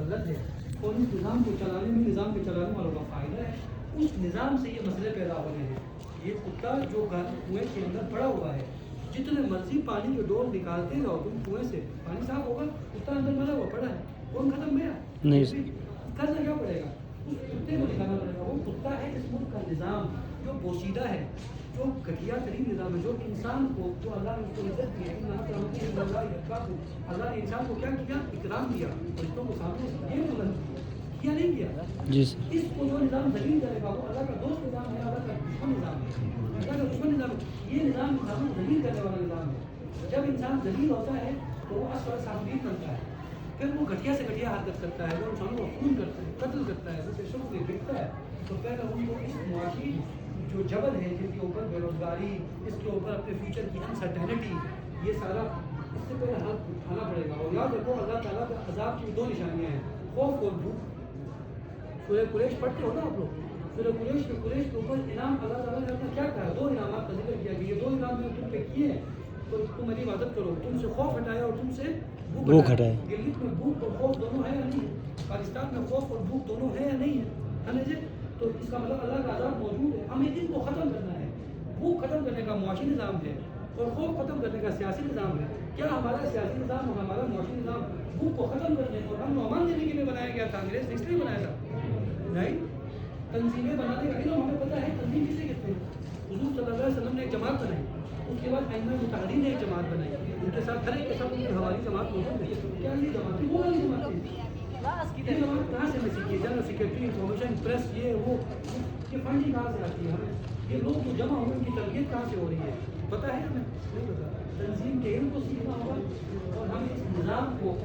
مسلط ہے اور اس نظام کو چلانے میں نظام کے چلانے والوں کا فائدہ ہے. اس نظام سے یہ مسئلے پیدا ہو رہے ہیں. یہ کتا جو کنویں کے اندر پڑا ہوا ہے, جتنے مرضی پانی کے ڈول نکالتے رہو تم کنویں سے, پانی صاف ہوگا. کتا اندر مرا ہوا پڑا ہے, کون ختم گیا نہیں, کرنا کیا پڑے گا, اس کتے کو نکالنا پڑے گا. وہ کتا ہے اس ملک کا نظام جو بوسیدہ ہے, جو گھٹیا ترین نظام ہے, جو انسان کو, جو اللہ نے اس کو عزت دی ہے. اللہ نے انسان کو کیا کیا, اکرام دیا, فرشتوں کو سامنے یہ بلند کیا نہیں کیا. اس کو جو نظام ذلیل کرے گا وہ اللہ کا دوست نظام ہے, اللہ کا دشمن نظام ہے, اللہ کا دشمن نظام ہے. یہ نظام انسان کو ذلیل کرنے والا نظام ہے. جب انسان ذلیل ہوتا ہے تو وہ اصل صاحب بنتا ہے, پھر وہ گھٹیا سے گھٹیا حرکت کرتا ہے, وہ انسانوں کو خون کرتا ہے, قتل کرتا ہے, وہ پیشوں کو بکتا ہے. تو پہلے ان کو اس معاشی جو جبل ہے, جن کے اوپر بے روزگاری, اس کے اوپر اپنے فیوچر کی انسرٹینٹی, یہ سارا اس سے پہلے ہاتھ اٹھانا پڑے گا. اور یاد رکھو اللہ تعالیٰ کے عذاب کی دو نشانیاں ہیں, خوف اور بھوک. سورہ قریش پڑھتے ہو نا آپ لوگ, سورہ قریش کے اوپر انعام اللہ تعالیٰ نے اپنا کیا کہا, دو انعامات کا ذکر کیا کہ یہ دو انعام میں تم پہ کیے ہیں تو تم میری عبادت کرو. تم سے خوف ہٹایا اور تم سے بھوک ہٹایا. گلگت میں بھوک اور خوف دونوں ہے یا نہیں ہے, پاکستان میں خوف اور بھوک دونوں ہے یا نہیں ہے جی. تو اس کا مطلب اللہ کا عذاب موجود ہے. ہمیں ان کو ختم کرنا ہے. بھوک ختم کرنے کا معاشی نظام ہے اور خوف ختم کرنے کا سیاسی نظام ہے. کیا ہمارا سیاسی نظام اور ہمارا معاشی نظام بھوک کو ختم کرنے اور امن و امان دینے کے لیے بنایا گیا تھا؟ انگریز نے اس لیے بنایا تھا نہیں. تنظیمیں بنانے کا علم ہمیں پتہ ہے, تنظیم کسے کہتے ہیں. حضور صلی اللہ علیہ وسلم نے ایک جماعت بنائی, اس کے بعد ائمہ متحدین نے ایک جماعت بنائی, ان کے ساتھ ہر ایک کے ساتھ ان کی ہماری جماعت موجود ہے. کیا یہ جماعت تھی, وہ والی جماعت تھی. یہ جماعت کہاں سے ہمیں سیکھی, جنرل سیکرٹری, انفارمیشن, پریس, یہ وہ, یہ فنڈنگ کہاں سے آتی ہے ہمیں, یہ لوگ جو جمع ہوئے ان کی تربیت کہاں سے ہو رہی ہے, پتہ ہے ہمیں نہیں پتہ. تنظیم کے علم کو سیکھنا ہوگا اور ہمیں اس نظام کو,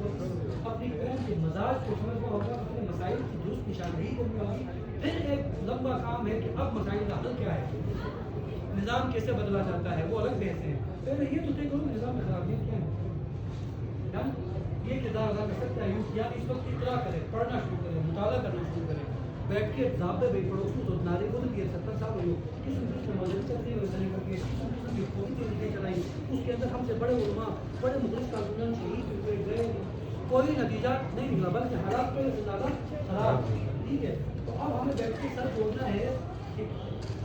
اپنی قوم کے مزاج کو سمجھنا ہوگا, اپنے مسائل کی درست نشاندہی کرنی ہوگی. پھر ایک لمبا کام ہے کہ اب مسائل کا حل کیا ہے, نظام کیسے بدلا جاتا ہے, وہ الگ بحث ہے. پہلے یہ تو طے کرو نظام میں خرابیاں کیا ہے. یہ کردار ادا کر سکتا ہے, یعنی اس وقت اطلاع کرے, پڑھنا شروع کرے, مطالعہ کرنا شروع کرے, بیٹھ کے ضابطے بھی پڑھو, اس کو نعرے کو دیے 70 سال ہوئی ہو, کس میں مذہب چلتی ہوئی سنے کر کے کوئی طریقے چلائی, اس کے اندر ہم سے بڑے علماء, بڑے مدرس کارکنان شہید ہوئے گئے, کوئی نتیجہ نہیں نکلا, بلکہ حالات پہ زیادہ خراب. ٹھیک ہے, تو اب ہمیں بیٹھ کے سر بولنا ہے کہ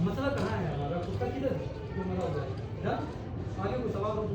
مسئلہ کہاں ہے ہمارا, اس کا کدھر ہے, جو مرا ہوا ہے. آگے کوئی سوال ہو